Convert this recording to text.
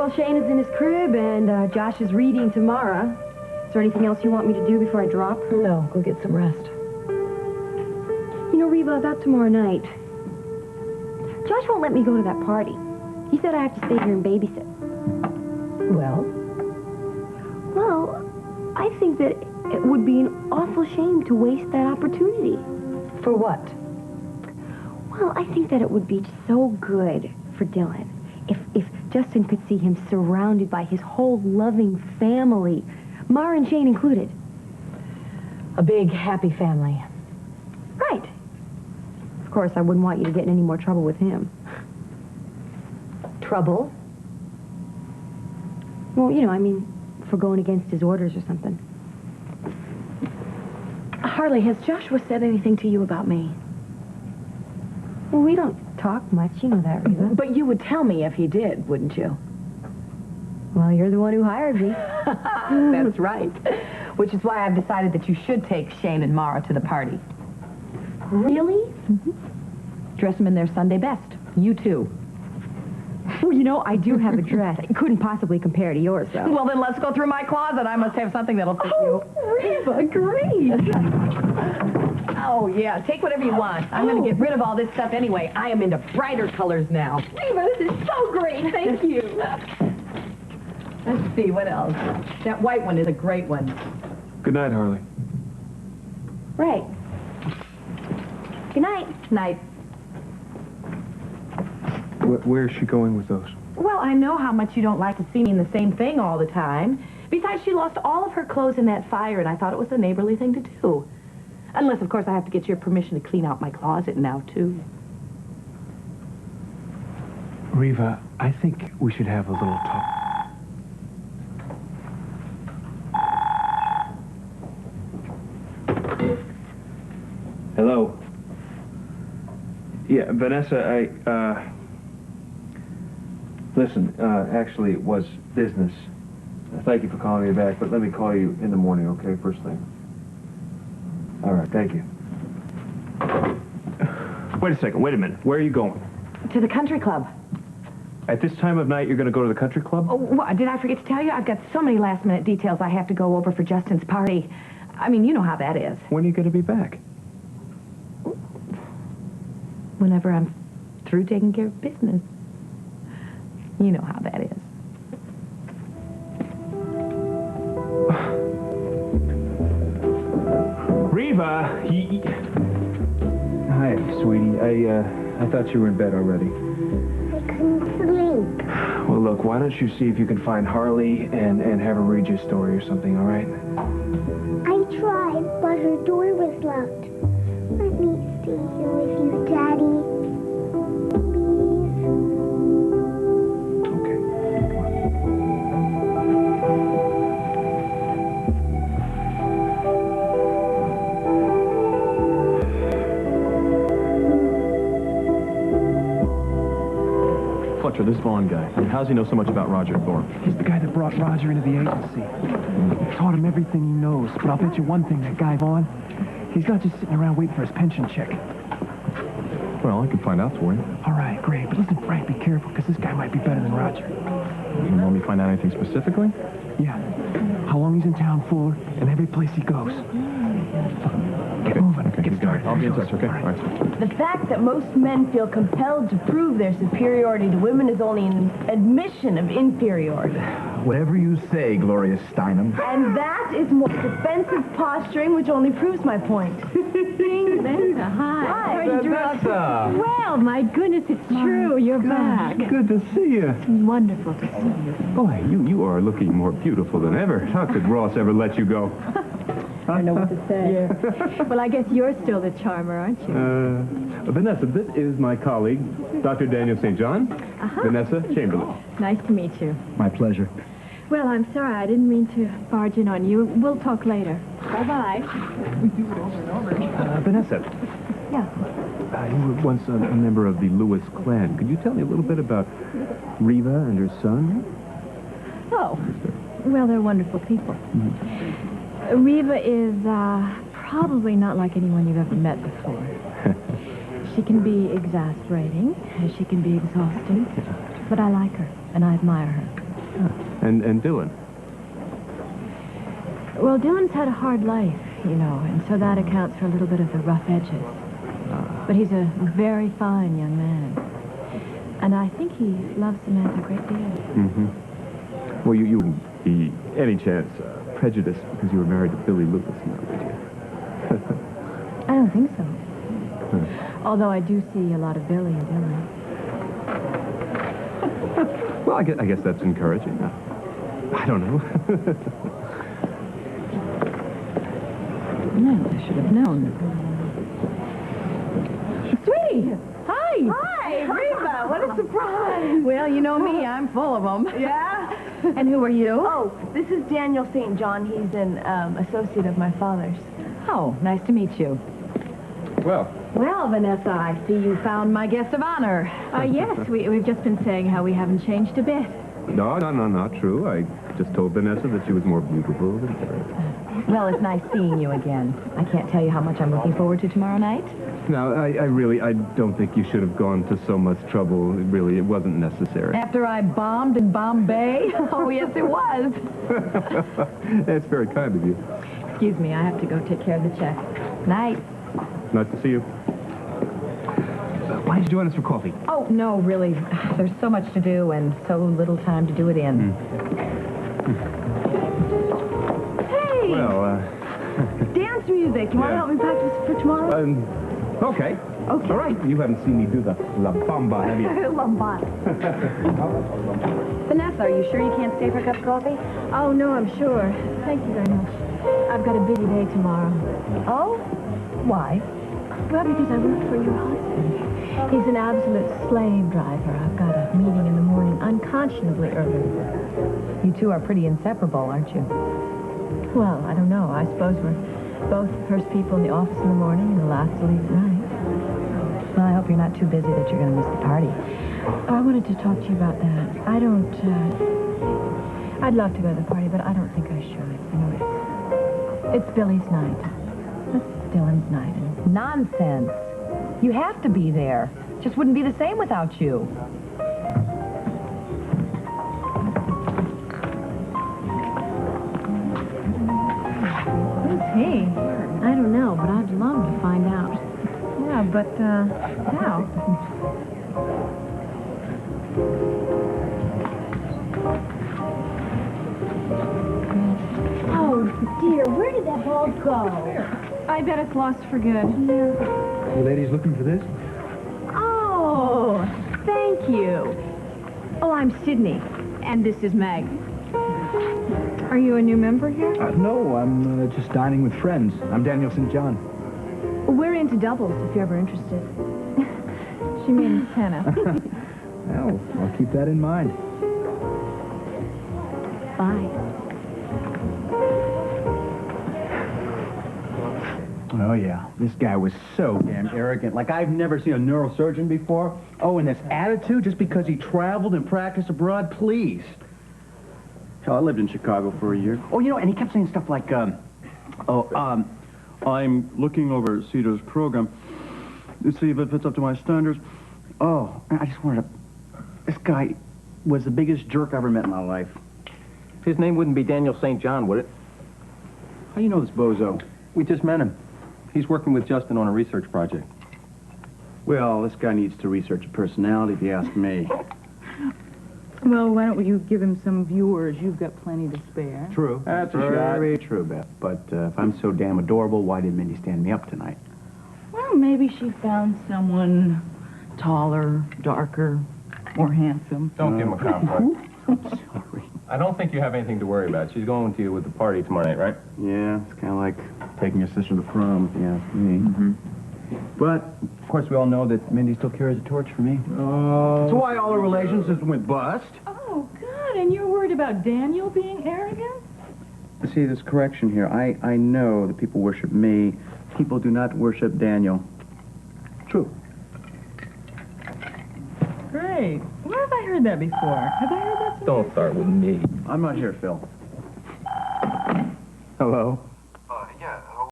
Well, Shane is in his crib, and Josh is reading to Mara. Is there anything else you want me to do before I drop? No, go get some rest. You know, Reva, about tomorrow night, Josh won't let me go to that party. He said I have to stay here and babysit. Well? Well, I think that it would be an awful shame to waste that opportunity. For what? Well, I think that it would be so good for Dylan if Justin could see him surrounded by his whole loving family, Mara and Shane included. A big, happy family. Right. Of course, I wouldn't want you to get in any more trouble with him. Trouble? Well, you know, I mean, for going against his orders or something. Harley, has Joshua said anything to you about me? Well, we don't talk much, you know that, Reva. But you would tell me if he did, wouldn't you? Well, you're the one who hired me. That's right. Which is why I've decided that you should take Shane and Mara to the party. Really? Mm-hmm. Dress them in their Sunday best. You too. Well, you know, I do have a dress. It couldn't possibly compare to yours, though. Well, then let's go through my closet. I must have something that'll fit you. Reva, great. Oh, yeah. Take whatever you want. I'm going to get rid of all this stuff anyway. I am into brighter colors now. Reva, this is so great. Thank you. Let's see, what else? That white one is a great one. Good night, Harley. Right. Good night. Night. Where's she going with those? Well, I know how much you don't like to see me in the same thing all the time. Besides, she lost all of her clothes in that fire, and I thought it was a neighborly thing to do. Unless, of course, I have to get your permission to clean out my closet now, too. Reva, I think we should have a little talk. Hello. Yeah, Vanessa, listen, actually, it was business. Thank you for calling me back, but let me call you in the morning, okay, first thing. All right, thank you. Wait a second, wait a minute. Where are you going? To the country club. At this time of night, you're going to go to the country club? Oh, what, did I forget to tell you? I've got so many last-minute details I have to go over for Justin's party. I mean, you know how that is. When are you going to be back? Whenever I'm through taking care of business. You know how that is. Reva! Hi, sweetie. I thought you were in bed already. I couldn't sleep. Well, look, why don't you see if you can find Harley and have her read you a story or something, all right? I tried, but her door was locked. Let me stay here with you, Daddy. Please. Okay. Come on. Fletcher, this Vaughn guy. I mean, how's he know so much about Roger Thorpe? He's the guy that brought Roger into the agency. Taught him everything he knows. But I'll bet you one thing, that guy Vaughn, he's not just sitting around waiting for his pension check. Well, I can find out for you. All right, great. But listen, Frank, be careful, because this guy might be better than Roger. You want me to find out anything specifically? Yeah. How long he's in town for, and every place he goes. Get moving. Okay, Get you got it. started. I'll be in touch, okay? All right, sir. The fact that most men feel compelled to prove their superiority to women is only an admission of inferiority. Whatever you say, Gloria Steinem. And that is more defensive posturing, which only proves my point. Vanessa, hi. Hi, How are you doing? Vanessa. Well, my goodness, it's true. You're back. Good to see you. Wonderful to see you. Boy, you are looking more beautiful than ever. How could Ross ever let you go? I don't know what to say. Well, I guess you're still the charmer, aren't you? Vanessa, this is my colleague, Dr. Daniel St. John. Vanessa Chamberlain. Nice to meet you. My pleasure. Well, I'm sorry. I didn't mean to barge in on you. We'll talk later. Bye-bye. Vanessa. Yeah. You were once a member of the Lewis clan. Could you tell me a little bit about Reva and her son? Oh, well, they're wonderful people. Reva is probably not like anyone you've ever met before. She can be exasperating, she can be exhausting, but I like her, and I admire her. And Dylan? Well, Dylan's had a hard life, you know, and so that accounts for a little bit of the rough edges. But he's a very fine young man. And I think he loves Samantha a great deal. Mm-hmm. Well, you wouldn't be, any chance, prejudiced because you were married to Billy Lewis now, would you? I don't think so. Although I do see a lot of Billy and Dylan. Well, I guess that's encouraging. I don't know. No, I should have known. Sweetie! Hi! Hi, Reba. What a surprise. Well, you know me, I'm full of them. Yeah? And who are you? Oh, this is Daniel St. John. He's an associate of my father's. Oh, nice to meet you. Well, Well, Vanessa, I see you found my guest of honor. Yes, we've just been saying how we haven't changed a bit. no, not true. I just told Vanessa that she was more beautiful than ever. Well, it's nice seeing you again. I can't tell you how much I'm looking forward to tomorrow night. Now, I don't think you should have gone to so much trouble. It wasn't necessary. After I bombed in Bombay? Oh, yes, it was. That's very kind of you. Excuse me, I have to go take care of the check. Night. Nice to see you. Why did you join us for coffee? Oh, no, really. There's so much to do and so little time to do it in. Hey! Well, Dance music. You want to help me practice for tomorrow? okay. Okay. All right. You haven't seen me do the La Bamba, have you? Lambada. Vanessa, are you sure you can't stay for a cup of coffee? Oh, no, I'm sure. Thank you very much. I've got a busy day tomorrow. Oh? Why? Well, because I work for your husband. He's an absolute slave driver. I've got a meeting in the morning unconscionably early. You two are pretty inseparable, aren't you? Well, I don't know. I suppose we're both first people in the office in the morning and the last to leave at night. Well, I hope you're not too busy that you're going to miss the party. I wanted to talk to you about that. I don't, I'd love to go to the party, but I don't think I should. You know, it's Billy's night. It's Dylan's night. And Nonsense. You have to be there. Just wouldn't be the same without you. who's he? I don't know, but I'd love to find out. Yeah, but, how? Oh, dear, where did that ball go? I bet it's lost for good. You ladies looking for this? Oh, thank you. Oh, I'm Sydney, and this is Meg. Are you a new member here? No, I'm just dining with friends. I'm Daniel St. John. We're into doubles, if you're ever interested. She means tennis. Well, I'll keep that in mind. Bye. Oh, yeah. This guy was so damn arrogant. Like, I've never seen a neurosurgeon before. Oh, and this attitude just because he traveled and practiced abroad, please. Hell, I lived in Chicago for a year. Oh, you know, and he kept saying stuff like, I'm looking over Cedar's program to see if it fits up to my standards. Oh, I just wanted to... This guy was the biggest jerk I ever met in my life. His name wouldn't be Daniel St. John, would it? How do you know this bozo? We just met him. He's working with Justin on a research project. Well, this guy needs to research a personality, if you ask me. Well, why don't you give him some viewers? You've got plenty to spare. True. That's very true, Beth. But if I'm so damn adorable, why did Mindy stand me up tonight? Well, maybe she found someone taller, darker, more handsome. Don't give him a complex. Sorry. I don't think you have anything to worry about. She's going to you with the party tomorrow night, right? Yeah, it's kind of like taking your sister to prom, if you ask me. But, of course, we all know that Mindy still carries a torch for me. That's why all our relations went bust. Oh, God, and you're worried about Daniel being arrogant? See, there's correction here. I know that people worship me. People do not worship Daniel. True. Great. Where have I heard that before? Have I heard that somewhere? Don't start with me. I'm not here, Phil. Hello?